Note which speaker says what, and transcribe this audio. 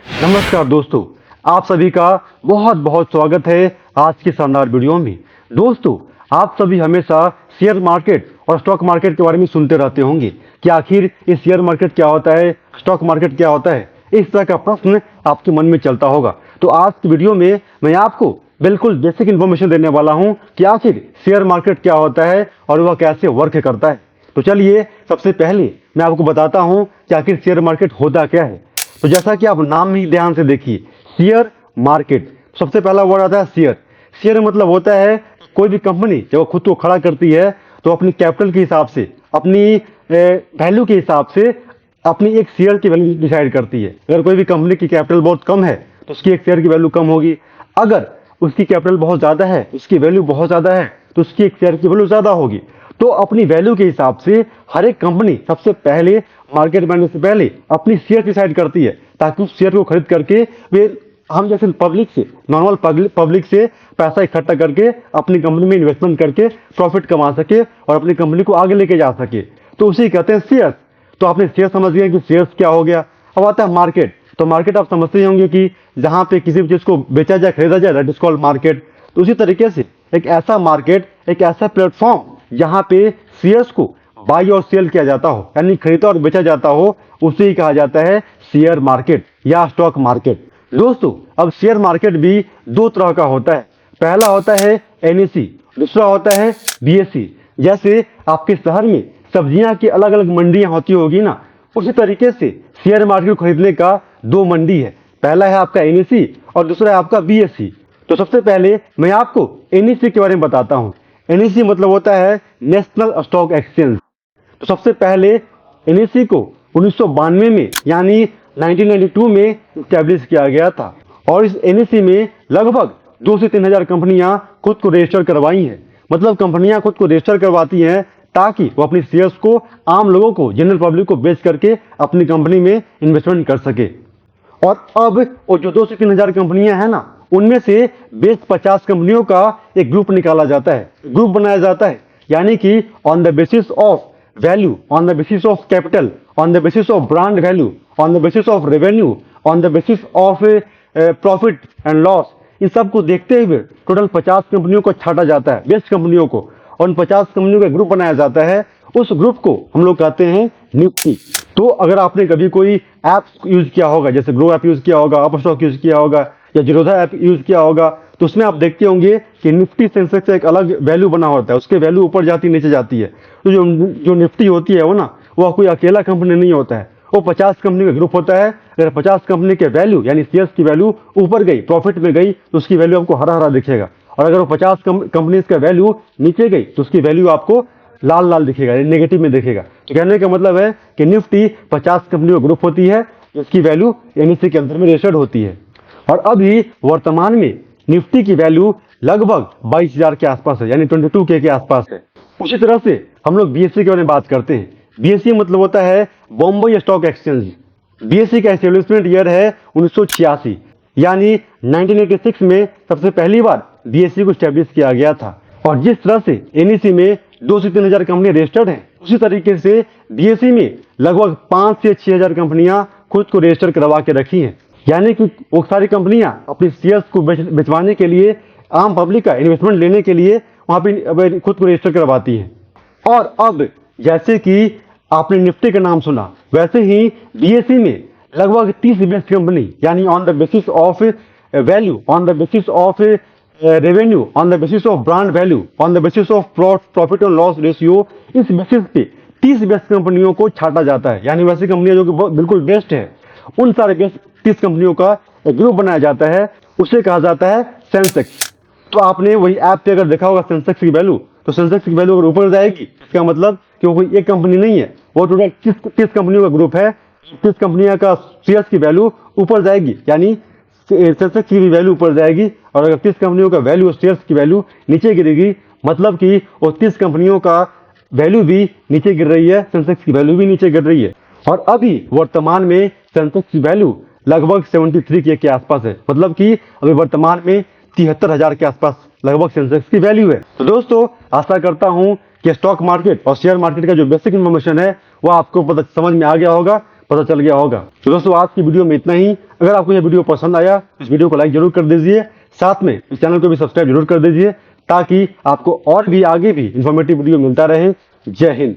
Speaker 1: नमस्कार दोस्तों, आप सभी का बहुत बहुत स्वागत है आज की शानदार वीडियो में। दोस्तों, आप सभी हमेशा शेयर मार्केट और स्टॉक मार्केट के बारे में सुनते रहते होंगे कि आखिर ये शेयर मार्केट क्या होता है, स्टॉक मार्केट क्या होता है। इस तरह का प्रश्न आपके मन में चलता होगा। तो आज की वीडियो में मैं आपको बिल्कुल बेसिक इन्फॉर्मेशन देने वाला हूँ कि आखिर शेयर मार्केट क्या होता है और वह कैसे वर्क करता है। तो चलिए सबसे पहले मैं आपको बताता हूँ कि आखिर शेयर मार्केट होता क्या है। तो जैसा कि आप नाम ही ध्यान से देखिए, शेयर मार्केट, सबसे पहला वर्ड आता है शेयर। शेयर मतलब होता है कोई भी कंपनी जब वो खुद को खड़ा करती है तो अपनी कैपिटल के हिसाब से, अपनी वैल्यू के हिसाब से अपनी एक शेयर की वैल्यू डिसाइड करती है। अगर कोई भी कंपनी की कैपिटल बहुत कम है तो उसकी एक शेयर की वैल्यू कम होगी। अगर उसकी कैपिटल बहुत ज़्यादा है, उसकी वैल्यू बहुत ज़्यादा है, तो उसकी एक शेयर की वैल्यू ज़्यादा होगी। तो अपनी वैल्यू के हिसाब से हर एक कंपनी सबसे पहले मार्केट में आने से पहले अपनी शेयर डिसाइड करती है, ताकि उस शेयर को खरीद करके वे हम जैसे पब्लिक से, नॉर्मल पब्लिक से पैसा इकट्ठा करके अपनी कंपनी में इन्वेस्टमेंट करके प्रॉफिट कमा सके और अपनी कंपनी को आगे लेके जा सके। तो उसे कहते हैं शेयर। तो आपने शेयर समझ गया कि शेयर्स क्या हो गया। अब आता है मार्केट। तो मार्केट आप समझते ही होंगे कि जहां पे किसी भी चीज को बेचा जाए, खरीदा जाए, दैट इज कॉल्ड मार्केट। तो उसी तरीके से एक ऐसा मार्केट, एक ऐसा प्लेटफॉर्म जहां पे शेयर्स को बाई और सेल किया जाता हो, यानी खरीदा और बेचा जाता हो, उसे ही कहा जाता है शेयर मार्केट या स्टॉक मार्केट। दोस्तों, अब शेयर मार्केट भी दो तरह का होता है। पहला होता है एनएसई, दूसरा होता है बीएसई। जैसे आपके शहर में सब्जियां की अलग अलग मंडियां होती होगी ना, उसी तरीके से शेयर मार्केट को खरीदने का दो मंडी है। पहला है आपका एनएसई और दूसरा है आपका बीएसई। तो सबसे पहले मैं आपको एनएसई के बारे में बताता हूँ। एनएसई मतलब होता है नेशनल स्टॉक एक्सचेंज। तो सबसे पहले एनएसई को 1992 में यानी 1992 में स्टैब्लिश किया गया था और इस एनएसई में लगभग 2 से 3 हजार कंपनियां खुद को रजिस्टर करवाई हैं। मतलब कंपनियां खुद को रजिस्टर करवाती हैं ताकि वो अपनी शेयर्स को आम लोगों को, जनरल पब्लिक को बेच करके अपनी कंपनी में इन्वेस्टमेंट कर सके। और अब वो जो 2 से 3 हजार कंपनियां हैं ना, उनमें से बेस्ट 50 कंपनियों का एक ग्रुप निकाला जाता है, ग्रुप बनाया जाता है। यानी कि on the basis of value, on the basis of capital, on the basis of brand value, on the basis of revenue, on the basis of profit and loss, इन सब को देखते हुए टोटल 50 कंपनियों को छाटा जाता है, बेस्ट कंपनियों को, और उन 50 कंपनियों का ग्रुप बनाया जाता है। उस ग्रुप को हम लोग कहते हैं निफ्टी। तो अगर आपने कभी कोई ऐप यूज किया होगा, जैसे ग्रो ऐप यूज किया होगा, अपस्टॉक यूज किया होगा या जीरोधा ऐप यूज किया होगा, तो उसमें आप देखते होंगे कि निफ्टी सेंसेक्स से एक अलग वैल्यू बना होता है। उसके वैल्यू ऊपर जाती नीचे जाती है। तो जो निफ्टी होती है वो ना, वो कोई अकेला कंपनी नहीं होता है, वो 50 कंपनी का ग्रुप होता है। अगर 50 कंपनी के वैल्यू यानी शेयर्स की वैल्यू ऊपर गई, प्रॉफिट में गई, तो उसकी वैल्यू आपको हरा हरा दिखेगा। और अगर वो 50 कंपनीज का वैल्यू नीचे गई तो उसकी वैल्यू आपको लाल लाल दिखेगा, नेगेटिव में दिखेगा। तो कहने का मतलब है कि निफ्टी 50 कंपनियों का ग्रुप होती है जिसकी वैल्यू एनएसई के अंदर में रजिस्टर्ड होती है। और अभी वर्तमान में निफ्टी की वैल्यू लगभग 22,000 के आसपास है, यानी 22K के आसपास है। उसी तरह से हम लोग बीएसई के बारे में बात करते हैं। बीएसई मतलब होता है बॉम्बे स्टॉक एक्सचेंज। बीएसई का एस्टेब्लिशमेंट ईयर है 1986, यानी 1986 में सबसे पहली बार बीएसई को स्टैब्लिश किया गया था। और जिस तरह से एनएसई में 2 से 3 हजार कंपनियां रजिस्टर्ड हैं, उसी तरीके से बीएसई में लगभग 5 से 6 हजार कंपनियां खुद को रजिस्टर करवा के रखी हैं। यानी कि वो सारी कंपनियां अपनी शेयर्स को बेचवाने के लिए, आम पब्लिक का इन्वेस्टमेंट लेने के लिए वहां पे खुद को रजिस्टर करवाती हैं। और अब जैसे कि आपने निफ्टी का नाम सुना, वैसे ही बीएसई में लगभग 30 बेस्ट कंपनी, यानी on the basis of value, on the basis of revenue, on the basis of brand value, on the basis of profit and loss ratio, इस बेसिस पे 30 बेस्ट कंपनियों को छाटा जाता है। यानी वैसी कंपनियां जो कि बिल्कुल बेस्ट है, उन सारे बेस्ट 30 कंपनियों का एक ग्रुप बनाया जाता है, उसे कहा जाता है सेंसेक्स। तो आपने वही ऐप पे अगर देखा होगा सेंसेक्स की वैल्यू, तो सेंसेक्स की वैल्यू अगर ऊपर जाएगी, इसका मतलब कि वो कोई एक कंपनी नहीं है, वो टोटल 30 कंपनियों का ग्रुप है। 30 कंपनियों का शेयर्स की वैल्यू ऊपर जाएगी, यानी सेंसेक्स की भी वैल्यू ऊपर जाएगी। और अगर 30 कंपनियों का वैल्यू, शेयर्स की वैल्यू नीचे गिरेगी, मतलब कि वो 30 कंपनियों का वैल्यू भी नीचे गिर रही है, सेंसेक्स की वैल्यू भी नीचे गिर रही है। और अभी वर्तमान में सेंसेक्स की वैल्यू लगभग 73K के आसपास है। मतलब कि अभी वर्तमान में 73,000 के आसपास लगभग सेंसेक्स की वैल्यू है। तो दोस्तों, आशा करता हूं कि स्टॉक मार्केट और शेयर मार्केट का जो बेसिक इन्फॉर्मेशन है वो आपको समझ में आ गया होगा। पता चल गया होगा। तो दोस्तों आज की वीडियो में इतना ही। अगर आपको यह वीडियो पसंद आया तो इस वीडियो को लाइक जरूर कर दीजिए, साथ में इस चैनल को भी सब्सक्राइब जरूर कर दीजिए ताकि आपको और भी आगे भी इंफॉर्मेटिव वीडियो मिलता रहे। जय हिंद।